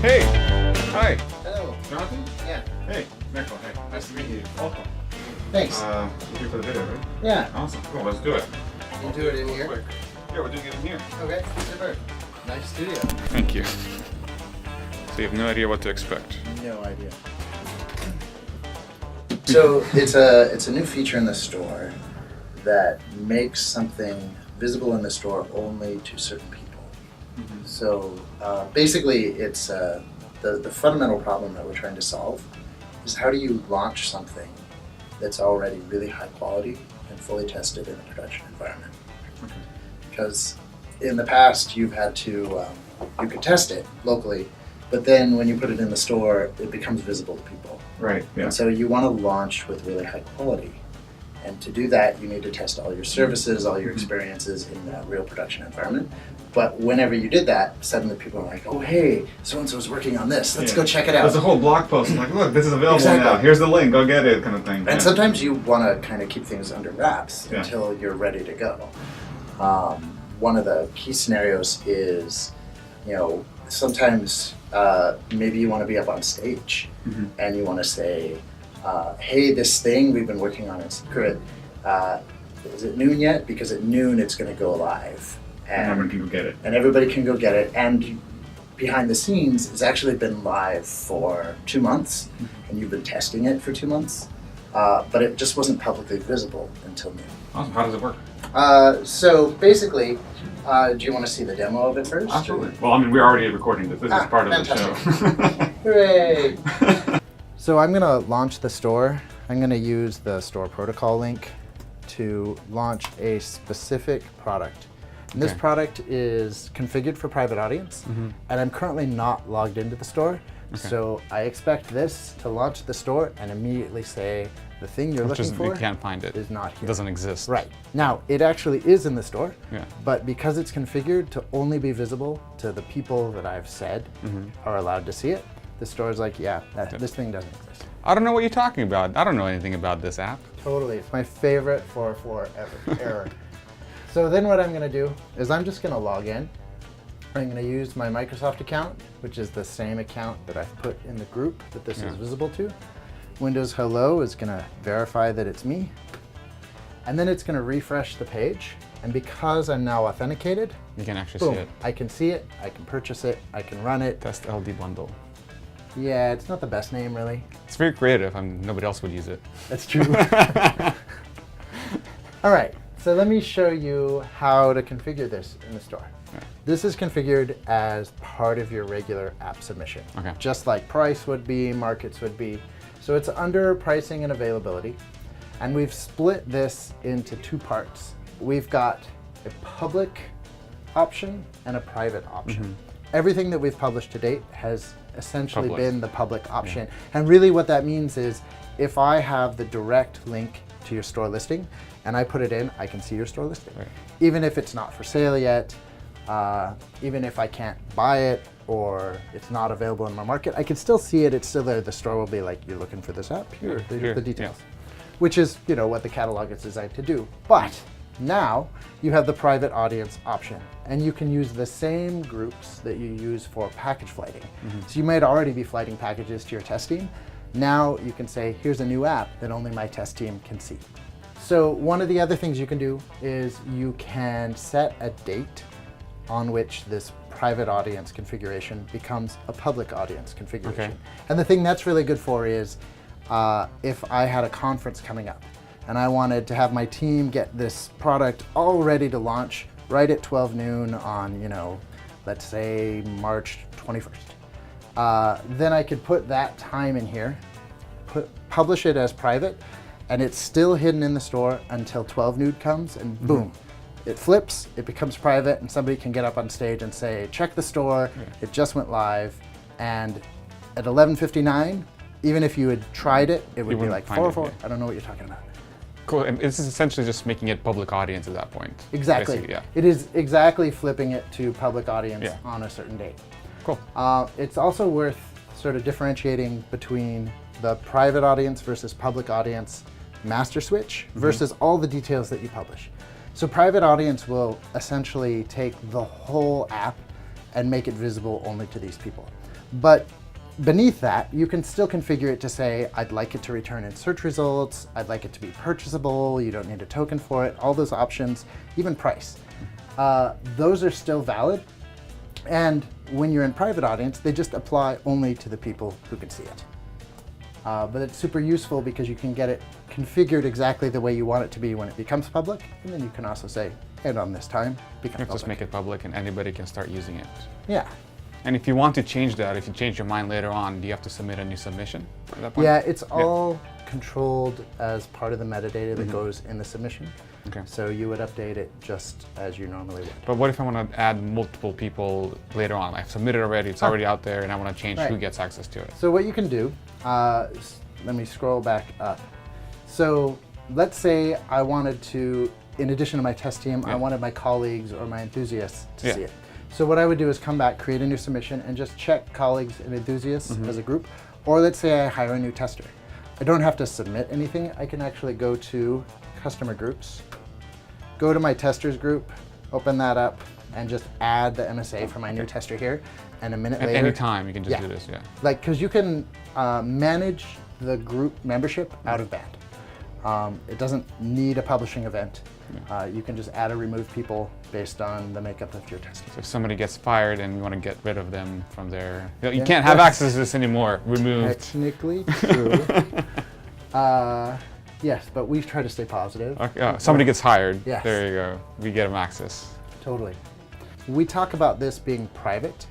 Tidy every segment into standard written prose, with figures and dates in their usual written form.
Hey! Hi! Hello. Jonathan? Yeah. Hey, Michael. Hey, nice to meet you. Welcome. Thanks. We're here for the video, right? Yeah. Awesome. Cool, let's do it. You do it in here? Quick. Yeah, we're doing it in here. Okay, super. Nice studio. Thank you. So you have no idea what to expect. No idea. So it's a new feature in the store that makes something visible in the store only to certain people. Mm-hmm. So basically, it's the fundamental problem that we're trying to solve is how do you launch something that's already really high quality and fully tested in a production environment. Okay. Because in the past, you've had to you could test it locally, but then when you put it in the store, it becomes visible to people. Right. Yeah. And so you want to launch with really high quality. And to do that, you need to test all your services, all your experiences in a real production environment. But whenever you did that, suddenly people are like, oh, hey, so-and-so's working on this. Let's go check it out. There's a whole blog post like, look, this is available now. Here's the link. Go get it, kind of thing. And sometimes you want to kind of keep things under wraps until you're ready to go. One of the key scenarios is, sometimes maybe you want to be up on stage and you want to say, hey, this thing we've been working on in secret, is it noon yet? Because at noon it's going to go live. And everyone can go get it. And everybody can go get it. And behind the scenes, it's actually been live for 2 months, and you've been testing it for 2 months, but it just wasn't publicly visible until noon. Awesome. How does it work? So basically, do you want to see the demo of it first? Absolutely. Well, I mean, we're already recording this. This is part of fantastic. the show. Hooray! So I'm going to launch the store. I'm going to use the store protocol link to launch a specific product. And this product is configured for private audience, and I'm currently not logged into the store. Okay. So I expect this to launch the store and immediately say the thing you're looking for you can't find it. Is not here. It doesn't exist. Right. Now, it actually is in the store, but because it's configured to only be visible to the people that I've said are allowed to see it, the store is like, this thing doesn't exist. I don't know what you're talking about. I don't know anything about this app. Totally. It's my favorite 404 error. So then what I'm going to do is I'm just going to log in. I'm going to use my Microsoft account, which is the same account that I've put in the group that this is visible to. Windows Hello is going to verify that it's me. And then it's going to refresh the page. And because I'm now authenticated, you can actually see it. I can see it, I can purchase it, I can run it. Test LD bundle. Yeah, it's not the best name, really. It's very creative. Nobody else would use it. That's true. All right. So let me show you how to configure this in the store. This is configured as part of your regular app submission, just like price would be, markets would be. So it's under pricing and availability. And we've split this into 2 parts. We've got a public option and a private option. Everything that we've published to date has essentially been the public option. And really what that means is if I have the direct link to your store listing and I put it in, I can see your store listing. Even if it's not for sale yet, even if I can't buy it or it's not available in my market, I can still see it. It's still there. The store will be like, you're looking for this app? Here, the details. Which is, what the catalog is designed to do. But now you have the private audience option, and you can use the same groups that you use for package flighting. So you might already be flighting packages to your test team. Now you can say, here's a new app that only my test team can see. So one of the other things you can do is you can set a date on which this private audience configuration becomes a public audience configuration. And the thing that's really good for is if I had a conference coming up and I wanted to have my team get this product all ready to launch right at 12 noon on, let's say March 21st. Then I could put that time in here, publish it as private, and it's still hidden in the store until 12 noon comes, and boom, it flips, it becomes private, and somebody can get up on stage and say, check the store, it just went live, and at 11:59, even if you had tried it, it would be like 404, I don't know what you're talking about. Cool, and this is essentially just making it public audience at that point. Exactly, it is exactly flipping it to public audience on a certain date. Cool. It's also worth sort of differentiating between the private audience versus public audience master switch versus all the details that you publish. So private audience will essentially take the whole app and make it visible only to these people. But beneath that, you can still configure it to say, I'd like it to return in search results, I'd like it to be purchasable, you don't need a token for it, all those options, even price. Those are still valid. And when you're in private audience, they just apply only to the people who can see it. But it's super useful because you can get it configured exactly the way you want it to be when it becomes public. And then you can also say, and on this time, become public. Just make it public and anybody can start using it. Yeah. And if you want to change that, if you change your mind later on, do you have to submit a new submission at that point? Yeah, it's all controlled as part of the metadata that goes in the submission. Okay. So you would update it just as you normally would. But what if I want to add multiple people later on? I've submitted already, it's already out there, and I want to change who gets access to it. So what you can do, let me scroll back up. So let's say I wanted to, in addition to my test team, I wanted my colleagues or my enthusiasts to see it. So what I would do is come back, create a new submission, and just check colleagues and enthusiasts as a group. Or let's say I hire a new tester. I don't have to submit anything. I can actually go to customer groups, go to my testers group, open that up, and just add the MSA for my new tester here. And a minute later. At any time, you can just do this, Like, because you can manage the group membership out of band. It doesn't need a publishing event. You can just add or remove people based on the makeup of your testing. So if somebody gets fired and you want to get rid of them from their, you can't have access to this anymore, removed. Technically true. Yes, but we try to stay positive. Okay. Somebody gets hired, Yes. There you go, we get them access. Totally. We talk about this being private.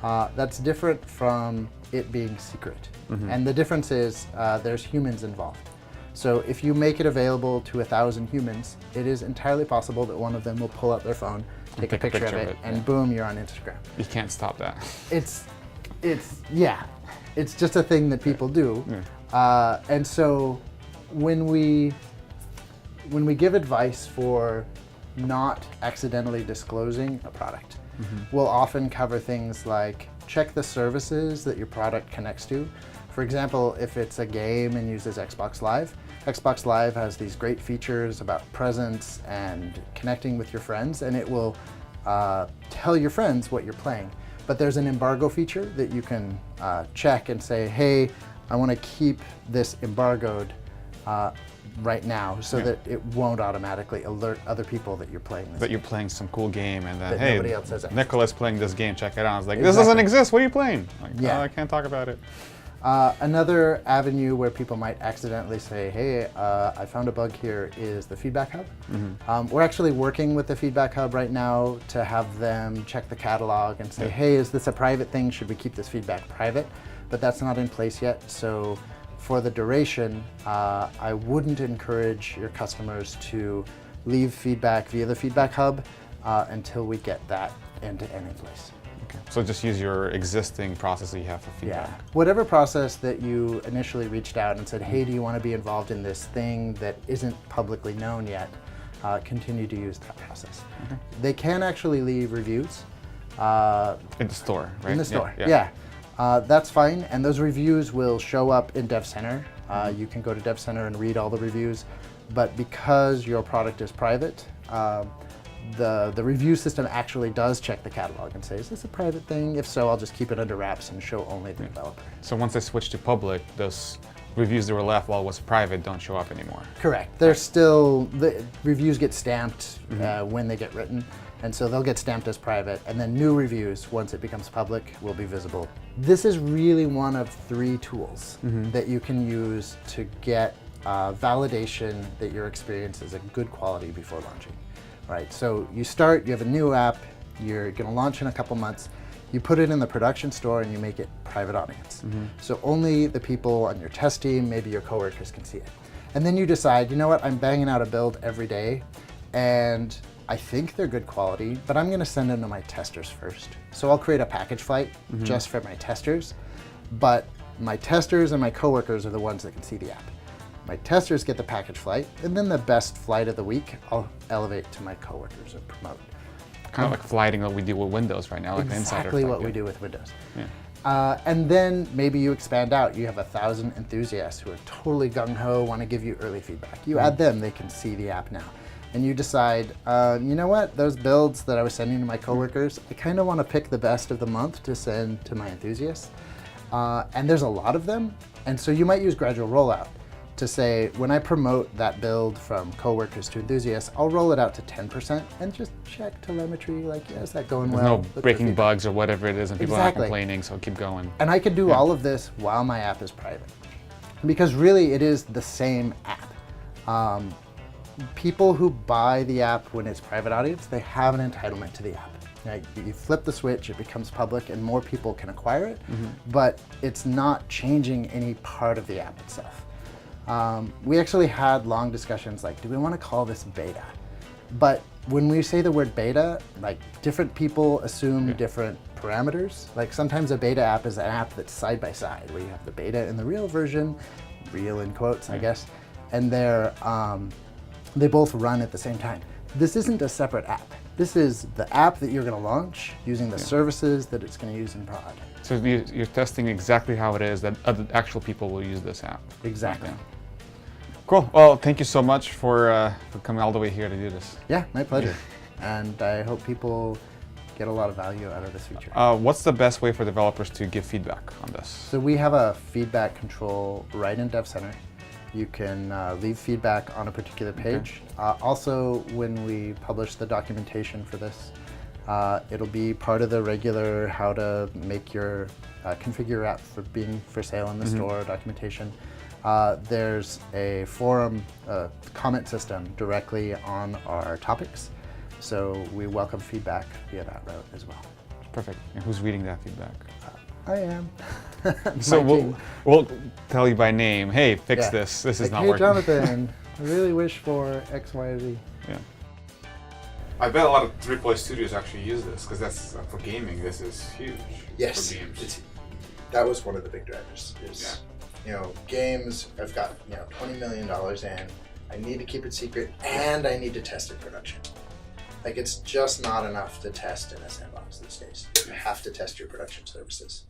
That's different from it being secret. And the difference is there's humans involved. So if you make it available to 1,000 humans, it is entirely possible that one of them will pull out their phone, take a picture of it, and boom, you're on Instagram. You can't stop that. It's just a thing that people do. And so when we give advice for not accidentally disclosing a product, we'll often cover things like check the services that your product connects to. For example, if it's a game and uses Xbox Live has these great features about presence and connecting with your friends, and it will tell your friends what you're playing. But there's an embargo feature that you can check and say, hey, I want to keep this embargoed right now so that it won't automatically alert other people that you're playing this That you're playing some cool game and that, nobody else has access. Nicholas playing this game, check it out. I was like, this doesn't exist, what are you playing? Like, I can't talk about it. Another avenue where people might accidentally say, hey, I found a bug here is the Feedback Hub. We're actually working with the Feedback Hub right now to have them check the catalog and say, hey, is this a private thing? Should we keep this feedback private? But that's not in place yet. So for the duration, I wouldn't encourage your customers to leave feedback via the Feedback Hub until we get that end-to-end in place. Okay. So just use your existing process that you have for feedback. Yeah. Whatever process that you initially reached out and said, hey, do you want to be involved in this thing that isn't publicly known yet, continue to use that process. They can actually leave reviews. In the store, right? In the store, yeah. That's fine, and those reviews will show up in Dev Center. You can go to Dev Center and read all the reviews, but because your product is private, the review system actually does check the catalog and say, is this a private thing? If so, I'll just keep it under wraps and show only the developer. So once they switch to public, those reviews that were left while it was private don't show up anymore? Correct. They're still, the reviews get stamped when they get written, and so they'll get stamped as private, and then new reviews, once it becomes public, will be visible. This is really one of 3 tools that you can use to get validation that your experience is a good quality before launching. Right, so you start, you have a new app, you're going to launch in a couple months, you put it in the production store and you make it private audience. So only the people on your test team, maybe your coworkers can see it. And then you decide, you know what, I'm banging out a build every day and I think they're good quality, but I'm going to send them to my testers first. So I'll create a package flight just for my testers, but my testers and my coworkers are the ones that can see the app. My testers get the package flight, and then the best flight of the week, I'll elevate to my coworkers or promote. Kind of like flighting what we do with Windows right now, like an insider Exactly what we do with Windows. And then maybe you expand out. You have 1,000 enthusiasts who are totally gung-ho, want to give you early feedback. You add them, they can see the app now. and you decide, you know what, those builds that I was sending to my coworkers, I kind of want to pick the best of the month to send to my enthusiasts. And there's a lot of them, and so you might use gradual rollout to say, when I promote that build from coworkers to enthusiasts, I'll roll it out to 10% and just check telemetry, like, yeah, is that going There's well? no breaking bugs or whatever it is, and people are not Exactly. complaining, so keep going. And I could do all of this while my app is private. Because really, it is the same app. People who buy the app when it's private audience, they have an entitlement to the app. Now, you flip the switch, it becomes public, and more people can acquire it, but it's not changing any part of the app itself. We actually had long discussions like, do we want to call this beta? But when we say the word beta, like, different people assume different parameters. Like, sometimes a beta app is an app that's side by side, where you have the beta and the real version, real in quotes, I guess, and they both run at the same time. This isn't a separate app. This is the app that you're going to launch using the services that it's going to use in prod. So you're testing exactly how it is that other actual people will use this app. Exactly. Yeah. Cool. Well, thank you so much for coming all the way here to do this. Yeah, my pleasure. And I hope people get a lot of value out of this feature. What's the best way for developers to give feedback on this? So we have a feedback control right in Dev Center. You can leave feedback on a particular page. Also, when we publish the documentation for this, it'll be part of the regular how to make your configure your app for being for sale in the store documentation. There's a forum comment system directly on our topics, so we welcome feedback via that route as well. Perfect. And who's reading that feedback? I am. So we'll tell you by name, hey, fix this. This is like, not hey, working. Jonathan, I really wish for X, Y, Z. Yeah. I bet a lot of AAA studios actually use this, because that's for gaming. This is huge. Yes, for games. that was one of the big drivers. Is, you know, games. I've got $20 million in. I need to keep it secret, and I need to test in production. Like, it's just not enough to test in a sandbox these days. You have to test your production services.